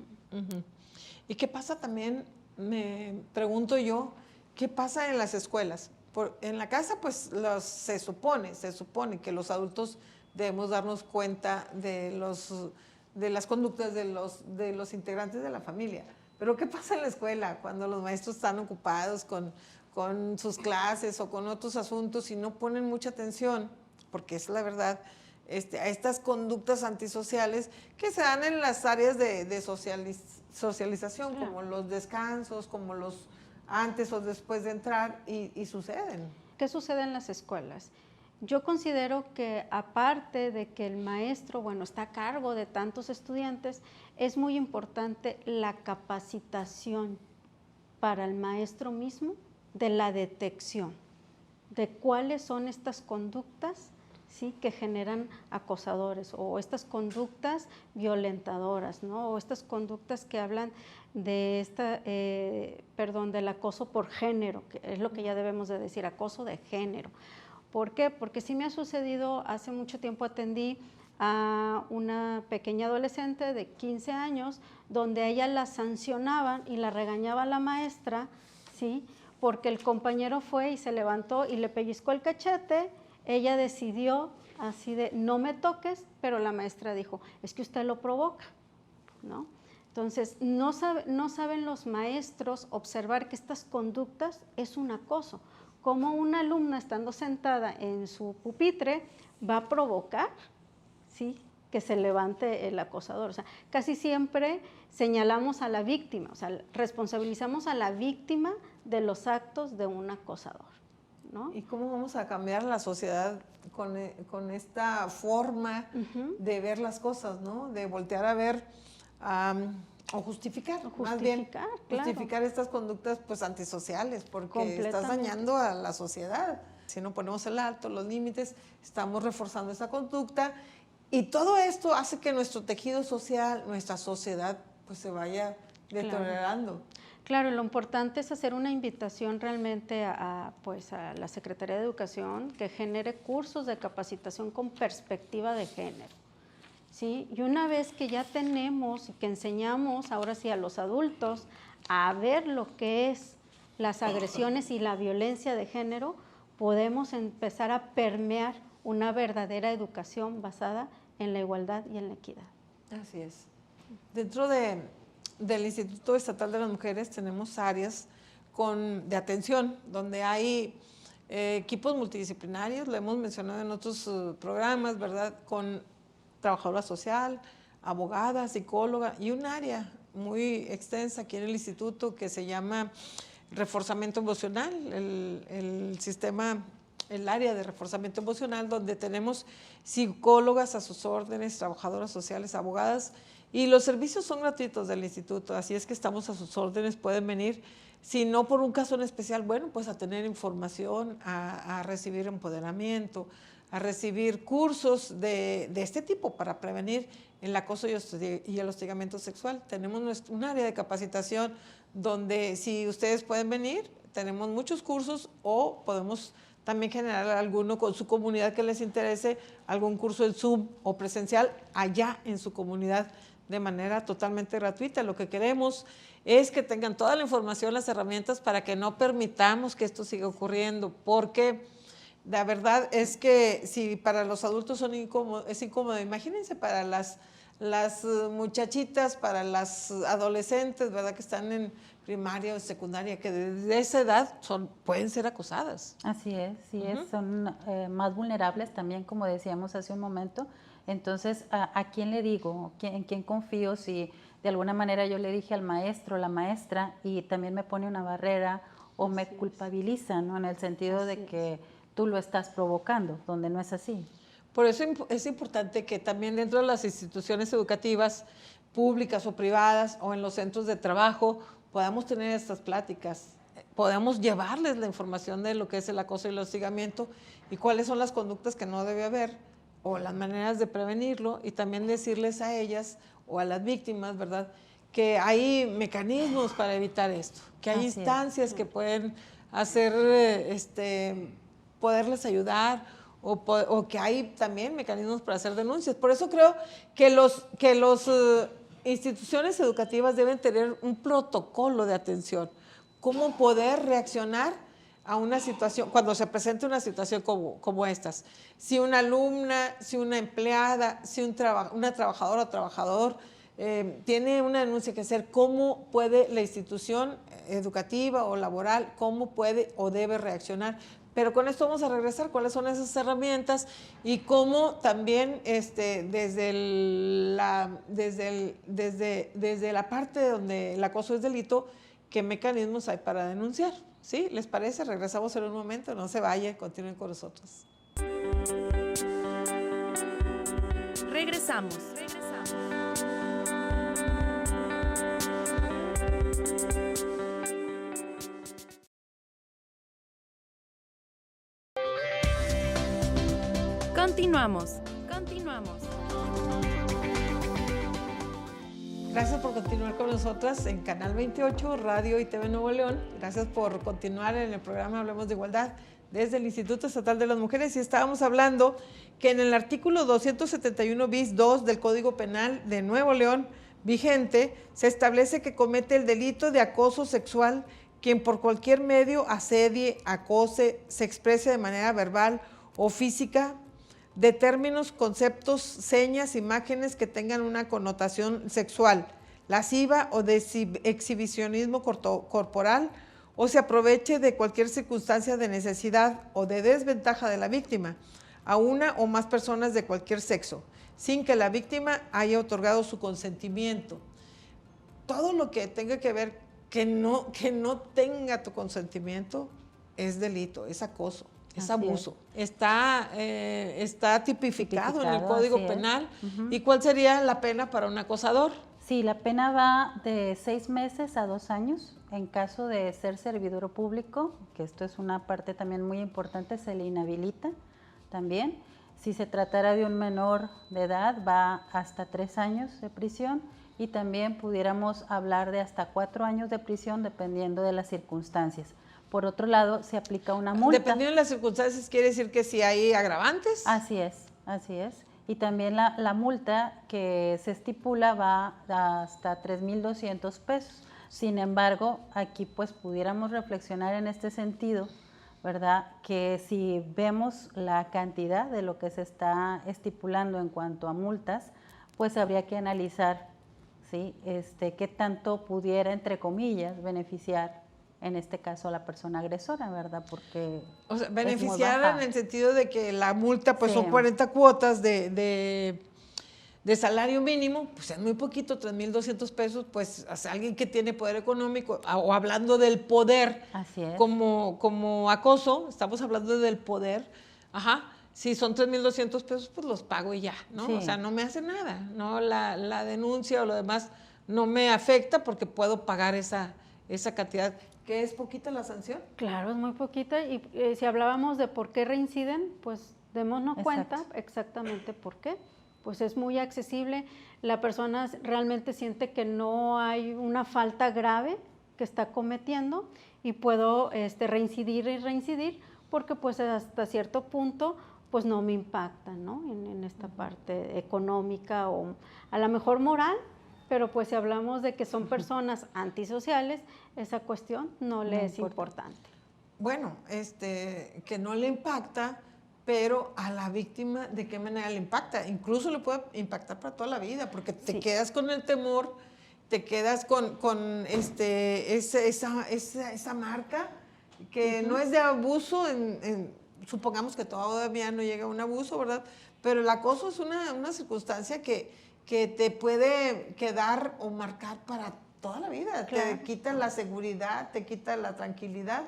Speaker 2: ¿Y qué pasa también, me pregunto yo, qué pasa en las escuelas? En la casa, pues se supone que los adultos debemos darnos cuenta de las conductas de los integrantes de la familia. Pero ¿qué pasa en la escuela cuando los maestros están ocupados con sus clases o con otros asuntos y no ponen mucha atención, porque es la verdad, a estas conductas antisociales que se dan en las áreas de socialización, como los descansos, como los antes o después de entrar, y suceden?
Speaker 3: ¿Qué sucede en las escuelas? Yo considero que aparte de que el maestro, bueno, está a cargo de tantos estudiantes, es muy importante la capacitación para el maestro mismo de la detección, de cuáles son estas conductas, ¿sí? Que generan acosadores o estas conductas violentadoras, ¿no? O estas conductas que hablan de del acoso por género, que es lo que ya debemos de decir, acoso de género. ¿Por qué? Porque sí me ha sucedido, hace mucho tiempo atendí a una pequeña adolescente de 15 años, donde a ella la sancionaban y la regañaba la maestra, ¿sí? Porque el compañero fue y se levantó y le pellizcó el cachete, ella decidió así de no me toques, pero la maestra dijo, es que usted lo provoca, ¿no? Entonces, no saben los maestros observar que estas conductas es un acoso. Como una alumna estando sentada en su pupitre va a provocar, ¿sí?, que se levante el acosador. O sea, casi siempre señalamos a la víctima, o sea, responsabilizamos a la víctima de los actos de un acosador, ¿no?
Speaker 2: ¿Y cómo vamos a cambiar la sociedad con esta forma de ver las cosas, ¿no? De voltear a ver o justificar, más bien, justificar estas conductas pues antisociales, porque estás dañando a la sociedad. Si no ponemos el alto, los límites, estamos reforzando esa conducta. Y todo esto hace que nuestro tejido social, nuestra sociedad, pues se vaya deteriorando.
Speaker 3: Claro, lo importante es hacer una invitación realmente a la Secretaría de Educación que genere cursos de capacitación con perspectiva de género, ¿sí? Y una vez que ya tenemos y que enseñamos ahora sí a los adultos a ver lo que es las agresiones y la violencia de género, podemos empezar a permear una verdadera educación basada en la igualdad y en la equidad.
Speaker 2: Así es. Dentro del Instituto Estatal de las Mujeres tenemos áreas de atención, donde hay equipos multidisciplinarios, lo hemos mencionado en otros programas, ¿verdad? Con trabajadora social, abogada, psicóloga y un área muy extensa aquí en el instituto que se llama reforzamiento emocional, el sistema el área de reforzamiento emocional, donde tenemos psicólogas a sus órdenes, trabajadoras sociales, abogadas, y los servicios son gratuitos del instituto, así es que estamos a sus órdenes, pueden venir, si no por un caso en especial, bueno, pues a tener información, a recibir empoderamiento, a recibir cursos de este tipo para prevenir el acoso y el hostigamiento sexual. Tenemos un área de capacitación donde si ustedes pueden venir, tenemos muchos cursos o podemos también generar alguno con su comunidad que les interese, algún curso en Zoom o presencial allá en su comunidad de manera totalmente gratuita. Lo que queremos es que tengan toda la información, las herramientas para que no permitamos que esto siga ocurriendo, porque la verdad es que si para los adultos es incómodo, imagínense para las muchachitas, para las adolescentes, ¿verdad? Que están en primaria o secundaria, que desde esa edad pueden ser acosadas.
Speaker 4: Así es, son más vulnerables también, como decíamos hace un momento. Entonces, ¿a quién le digo? ¿En quién confío? Si de alguna manera yo le dije al maestro, la maestra, y también me pone una barrera o me culpabiliza, ¿no? En el sentido de que tú lo estás provocando, donde no es así.
Speaker 2: Por eso es importante que también dentro de las instituciones educativas, públicas o privadas, o en los centros de trabajo, podamos tener estas pláticas, podamos llevarles la información de lo que es el acoso y el hostigamiento y cuáles son las conductas que no debe haber o las maneras de prevenirlo, y también decirles a ellas o a las víctimas, ¿verdad?, que hay mecanismos para evitar esto, que hay instancias que pueden hacer, poderles ayudar, o que hay también mecanismos para hacer denuncias. Por eso creo que las instituciones educativas deben tener un protocolo de atención, cómo poder reaccionar a una situación, cuando se presente una situación como estas. Si una alumna, si una empleada, si una trabajadora o trabajador tiene una denuncia que hacer, ¿cómo puede la institución educativa o laboral, cómo puede o debe reaccionar? Pero con esto vamos a regresar, cuáles son esas herramientas y cómo también desde la parte donde el acoso es delito, qué mecanismos hay para denunciar. ¿Sí? ¿Les parece? Regresamos en un momento, no se vayan, continúen con nosotros.
Speaker 1: Regresamos. Continuamos.
Speaker 2: Gracias por continuar con nosotras en Canal 28, Radio y TV Nuevo León. Gracias por continuar en el programa Hablemos de Igualdad desde el Instituto Estatal de las Mujeres. Y estábamos hablando que en el artículo 271 bis 2 del Código Penal de Nuevo León vigente, se establece que comete el delito de acoso sexual quien por cualquier medio asedie, acose, se exprese de manera verbal o física de términos, conceptos, señas, imágenes que tengan una connotación sexual, lasciva o de exhibicionismo corporal, o se aproveche de cualquier circunstancia de necesidad o de desventaja de la víctima a una o más personas de cualquier sexo, sin que la víctima haya otorgado su consentimiento. Todo lo que tenga que ver que no tenga tu consentimiento es delito, es acoso. Es abuso. Está tipificado en el Código Penal. ¿Y cuál sería la pena para un acosador?
Speaker 4: Sí, la pena va de 6 meses a 2 años. En caso de ser servidor público, que esto es una parte también muy importante, se le inhabilita también. Si se tratara de un menor de edad, va hasta 3 años de prisión, y también pudiéramos hablar de hasta 4 años de prisión dependiendo de las circunstancias. Por otro lado, se aplica una multa.
Speaker 2: Dependiendo de las circunstancias, ¿quiere decir que si hay agravantes?
Speaker 4: Así es. Y también la multa que se estipula va hasta 3,200 pesos. Sin embargo, aquí pues pudiéramos reflexionar en este sentido, ¿verdad? Que si vemos la cantidad de lo que se está estipulando en cuanto a multas, pues habría que analizar, ¿sí? Qué tanto pudiera, entre comillas, beneficiar en este caso a la persona agresora, ¿verdad? Porque
Speaker 2: o sea, beneficiar en el sentido de que la multa pues son 40 cuotas de de salario mínimo, pues es muy poquito, 3,200 pesos, pues hacia alguien que tiene poder económico, o hablando del poder,
Speaker 4: Así es.
Speaker 2: como acoso, estamos hablando del poder, si son 3,200 pesos, pues los pago y ya, ¿no?
Speaker 4: Sí.
Speaker 2: O sea, no me hace nada, ¿no? La denuncia o lo demás no me afecta porque puedo pagar esa cantidad. ¿Qué es poquita la sanción?
Speaker 3: Claro, es muy poquita y si hablábamos de por qué reinciden, pues démonos cuenta exactamente por qué. Pues es muy accesible, la persona realmente siente que no hay una falta grave que está cometiendo y puedo reincidir y reincidir porque pues hasta cierto punto pues no me impacta, ¿no? En esta parte económica o a lo mejor moral, pero pues si hablamos de que son personas antisociales, esa cuestión no le es importante.
Speaker 2: Bueno, que no le impacta, pero a la víctima, ¿de qué manera le impacta? Incluso le puede impactar para toda la vida, porque te quedas con el temor, te quedas con esa marca que no es de abuso, supongamos que todavía no llega a un abuso, ¿verdad? Pero el acoso es una circunstancia que te puede quedar o marcar para toda la vida. Claro. Te quita la seguridad, te quita la tranquilidad.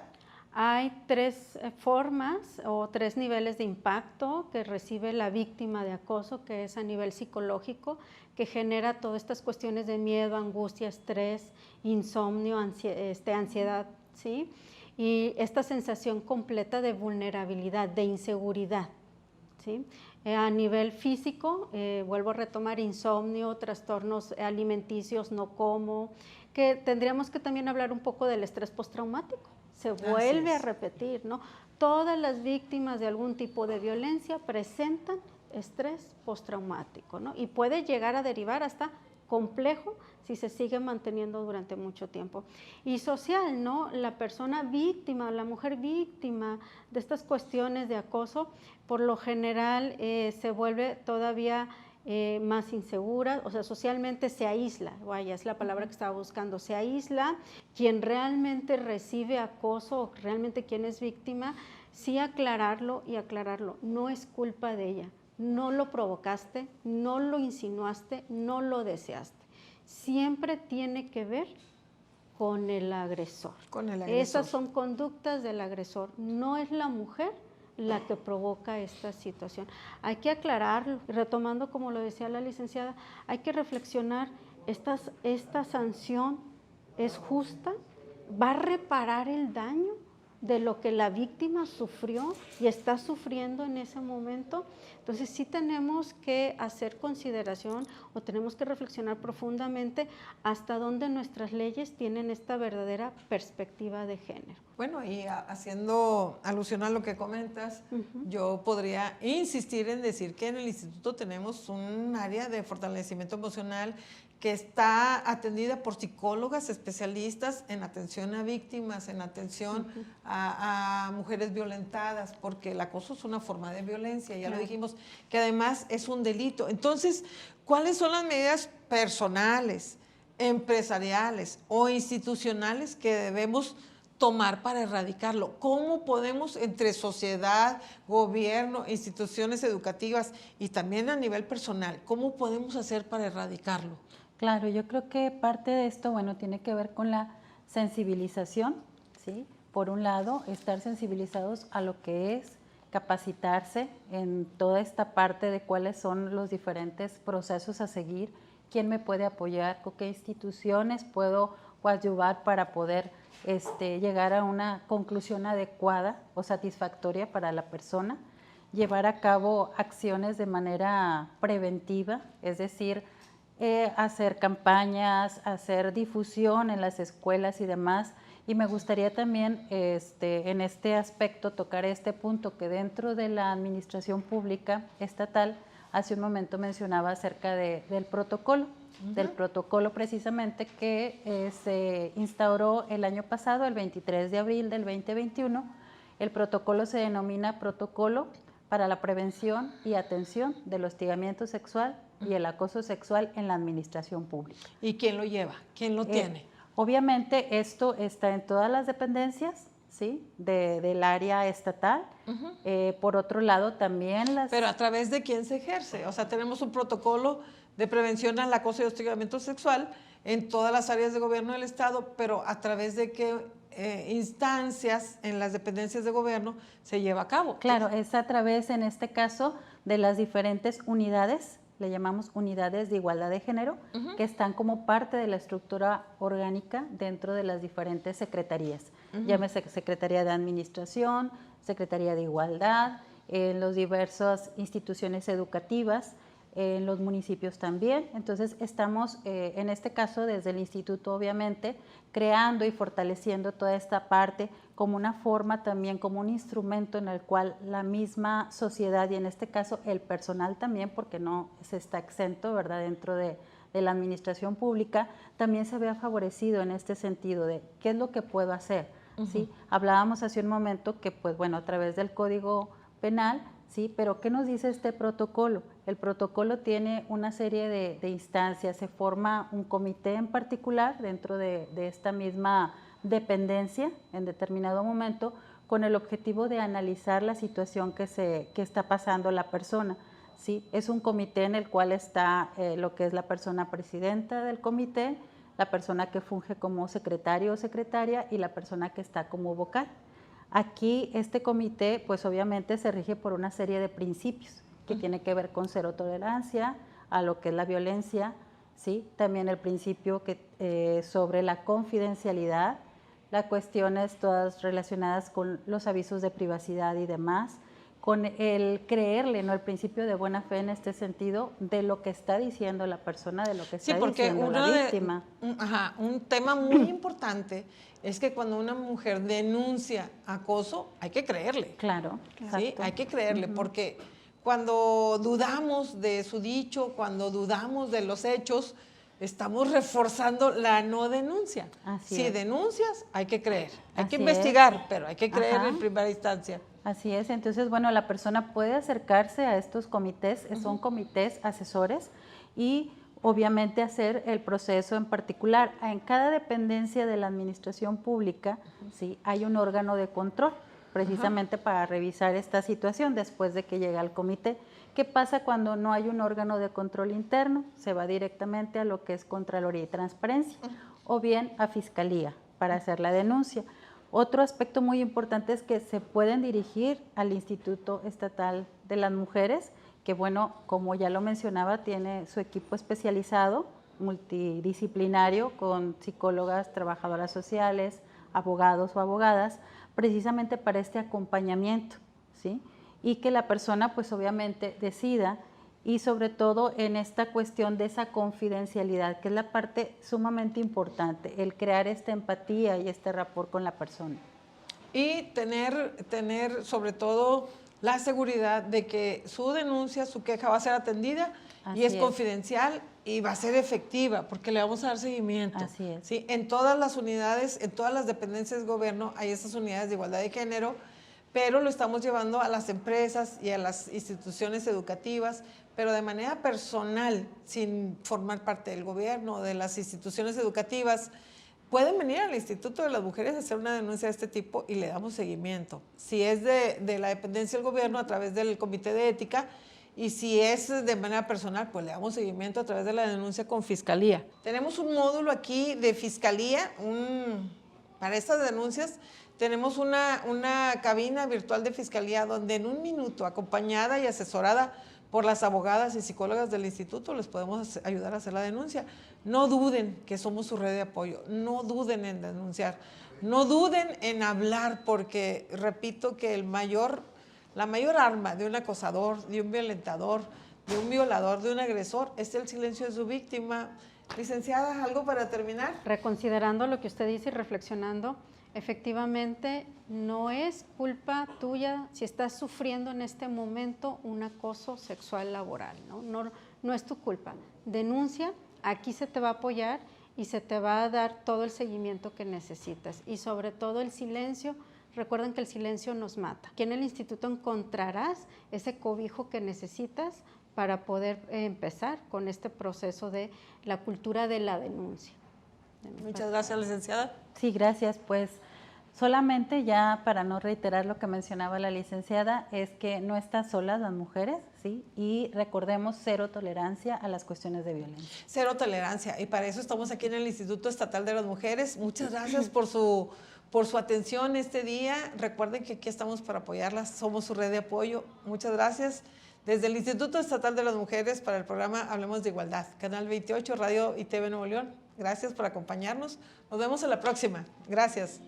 Speaker 3: Hay 3 formas o 3 niveles de impacto que recibe la víctima de acoso, que es a nivel psicológico, que genera todas estas cuestiones de miedo, angustia, estrés, insomnio, ansiedad, ¿sí? Y esta sensación completa de vulnerabilidad, de inseguridad, ¿sí? A nivel físico, vuelvo a retomar insomnio, trastornos alimenticios, no como, que tendríamos que también hablar un poco del estrés postraumático. Se vuelve a repetir, ¿no? Todas las víctimas de algún tipo de violencia presentan estrés postraumático, ¿no? Y puede llegar a derivar hasta complejo si se sigue manteniendo durante mucho tiempo. Y social, ¿no? La persona víctima, la mujer víctima de estas cuestiones de acoso, por lo general se vuelve todavía más insegura, o sea, socialmente se aísla, vaya, es la palabra que estaba buscando, se aísla. Quien realmente recibe acoso o realmente quien es víctima, sí aclararlo, no es culpa de ella, no lo provocaste, no lo insinuaste, no lo deseaste. Siempre tiene que ver con el agresor. Esas son conductas del agresor, no es la mujer la que provoca esta situación. Hay que aclarar, retomando como lo decía la licenciada, hay que reflexionar, esta sanción es justa, va a reparar el daño de lo que la víctima sufrió y está sufriendo en ese momento. Entonces sí tenemos que hacer consideración o tenemos que reflexionar profundamente hasta dónde nuestras leyes tienen esta verdadera perspectiva de género.
Speaker 2: Bueno, y haciendo alusión a lo que comentas, yo podría insistir en decir que en el instituto tenemos un área de fortalecimiento emocional que está atendida por psicólogas especialistas en atención a víctimas, en atención a mujeres violentadas, porque el acoso es una forma de violencia, ya lo dijimos, que además es un delito. Entonces, ¿cuáles son las medidas personales, empresariales o institucionales que debemos tomar para erradicarlo? ¿Cómo podemos entre sociedad, gobierno, instituciones educativas y también a nivel personal, cómo podemos hacer para erradicarlo?
Speaker 4: Claro, yo creo que parte de esto, bueno, tiene que ver con la sensibilización, ¿sí? Por un lado, estar sensibilizados a lo que es capacitarse en toda esta parte de cuáles son los diferentes procesos a seguir, quién me puede apoyar, con qué instituciones puedo coadyuvar para poder llegar a una conclusión adecuada o satisfactoria para la persona, llevar a cabo acciones de manera preventiva, es decir, hacer campañas, hacer difusión en las escuelas y demás. Y me gustaría también en este aspecto tocar este punto que dentro de la administración pública estatal, hace un momento mencionaba acerca del protocolo, del protocolo precisamente que se instauró el año pasado, el 23 de abril del 2021. El protocolo se denomina Protocolo para la Prevención y Atención del Hostigamiento Sexual y el Acoso Sexual en la Administración Pública.
Speaker 2: ¿Y quién lo lleva? ¿Quién lo tiene?
Speaker 4: Obviamente esto está en todas las dependencias, ¿sí? Del área estatal. Por otro lado, también las...
Speaker 2: Pero ¿a través de quién se ejerce? O sea, tenemos un protocolo de prevención al acoso y hostigamiento sexual en todas las áreas de gobierno del Estado, pero ¿a través de qué instancias en las dependencias de gobierno se lleva a cabo?
Speaker 4: Claro, es a través, en este caso, de las diferentes unidades, le llamamos unidades de igualdad de género, que están como parte de la estructura orgánica dentro de las diferentes secretarías. Llámese Secretaría de Administración, Secretaría de Igualdad, en las diversas instituciones educativas, en los municipios también. Entonces estamos, en este caso desde el instituto obviamente, creando y fortaleciendo toda esta parte como una forma también, como un instrumento en el cual la misma sociedad y en este caso el personal también, porque no se está exento, ¿verdad?, dentro de la administración pública, también se vea favorecido en este sentido de qué es lo que puedo hacer, ¿sí? Hablábamos hace un momento que, pues bueno, a través del Código Penal, ¿sí? Pero ¿qué nos dice este protocolo? El protocolo tiene una serie de instancias, se forma un comité en particular dentro de esta misma dependencia en determinado momento con el objetivo de analizar la situación que está pasando la persona. ¿Sí? Es un comité en el cual está lo que es la persona presidenta del comité, la persona que funge como secretario o secretaria y la persona que está como vocal. Aquí este comité pues obviamente se rige por una serie de principios que tiene que ver con cero tolerancia a lo que es la violencia, ¿sí? También el principio sobre la confidencialidad, las cuestiones todas relacionadas con los avisos de privacidad y demás, con el creerle, ¿no?, el principio de buena fe en este sentido de lo que está diciendo la persona, de lo que está diciendo la víctima.
Speaker 2: Un tema muy importante es que cuando una mujer denuncia acoso, hay que creerle.
Speaker 4: Claro,
Speaker 2: ¿sí?
Speaker 4: exacto.
Speaker 2: Hay que creerle, porque cuando dudamos de su dicho, cuando dudamos de los hechos, estamos reforzando la no denuncia. Si denuncias, hay que creer. Hay que investigar, pero hay que creer en primera instancia.
Speaker 4: Así es, entonces, bueno, la persona puede acercarse a estos comités, son comités asesores, y obviamente hacer el proceso en particular. En cada dependencia de la administración pública, ¿sí?, hay un órgano de control, precisamente para revisar esta situación después de que llega al comité. ¿Qué pasa cuando no hay un órgano de control interno? Se va directamente a lo que es Contraloría y Transparencia, o bien a Fiscalía para hacer la denuncia. Otro aspecto muy importante es que se pueden dirigir al Instituto Estatal de las Mujeres, que bueno, como ya lo mencionaba, tiene su equipo especializado, multidisciplinario, con psicólogas, trabajadoras sociales, abogados o abogadas, precisamente para este acompañamiento, ¿sí? Y que la persona pues obviamente decida, y sobre todo en esta cuestión de esa confidencialidad, que es la parte sumamente importante, el crear esta empatía y este rapport con la persona.
Speaker 2: Y tener sobre todo la seguridad de que su denuncia, su queja va a ser atendida y es confidencial y va a ser efectiva, porque le vamos a dar seguimiento.
Speaker 4: Así es.
Speaker 2: ¿sí? En todas las unidades, en todas las dependencias del gobierno hay esas unidades de igualdad de género, pero lo estamos llevando a las empresas y a las instituciones educativas, pero de manera personal, sin formar parte del gobierno o de las instituciones educativas. Pueden venir al Instituto de las Mujeres a hacer una denuncia de este tipo y le damos seguimiento. Si es de la dependencia del gobierno, a través del Comité de Ética, y si es de manera personal, pues le damos seguimiento a través de la denuncia con Fiscalía. Tenemos un módulo aquí de Fiscalía, para estas denuncias. Tenemos una cabina virtual de Fiscalía donde en un minuto, acompañada y asesorada por las abogadas y psicólogas del instituto, les podemos ayudar a hacer la denuncia. No duden que somos su red de apoyo, no duden en denunciar, no duden en hablar, porque repito que la mayor arma de un acosador, de un violentador, de un violador, de un agresor, es el silencio de su víctima. Licenciada, ¿algo para terminar?
Speaker 3: Reconsiderando lo que usted dice y reflexionando, efectivamente no es culpa tuya si estás sufriendo en este momento un acoso sexual laboral, no es tu culpa. Denuncia, aquí se te va a apoyar y se te va a dar todo el seguimiento que necesitas, y sobre todo el silencio. Recuerden que el silencio nos mata. Aquí en el instituto encontrarás ese cobijo que necesitas para poder empezar con este proceso de la cultura de la denuncia.
Speaker 2: Muchas gracias, licenciada.
Speaker 4: Sí, gracias. Pues Solamente ya para no reiterar lo que mencionaba la licenciada, es que no están solas las mujeres, ¿sí? Y recordemos 0 tolerancia a las cuestiones de violencia.
Speaker 2: 0 tolerancia. Y para eso estamos aquí en el Instituto Estatal de las Mujeres. Muchas gracias por su atención este día. Recuerden que aquí estamos para apoyarlas. Somos su red de apoyo. Muchas gracias. Desde el Instituto Estatal de las Mujeres para el programa Hablemos de Igualdad. Canal 28, Radio y TV Nuevo León. Gracias por acompañarnos. Nos vemos en la próxima. Gracias.